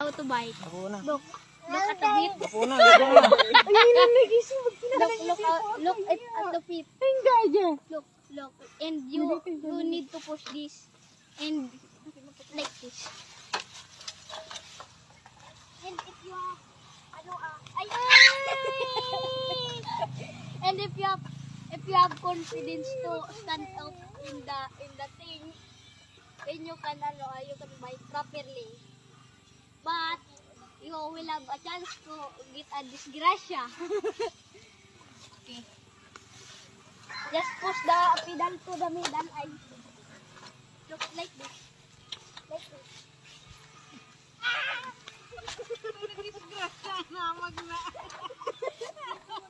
how to bike. Ako na. Look at the feet. Ako na. Ako na. Look at the feet. Look. And you need to push this. And like this. And if you have, and if you have confidence to stand out in the thing, then you can bike properly. But you will have a chance to get a disgrasya. Okay. Just push the pedal to the middle. I look like this. Like this.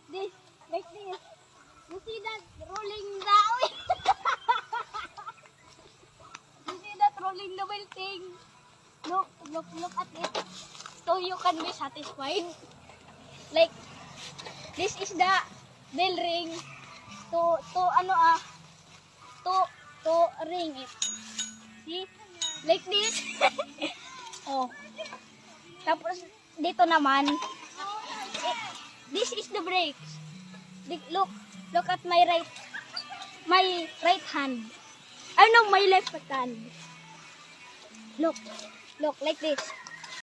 This, like this. You see that rolling the wheel? You see that rolling the wheel thing? Look at it. So you can be satisfied. Like, this is the bell ring to ring it. See? Like this. Oh. Tapos, dito naman, this is the brakes. Look at my right hand. I know my left hand. Look like this.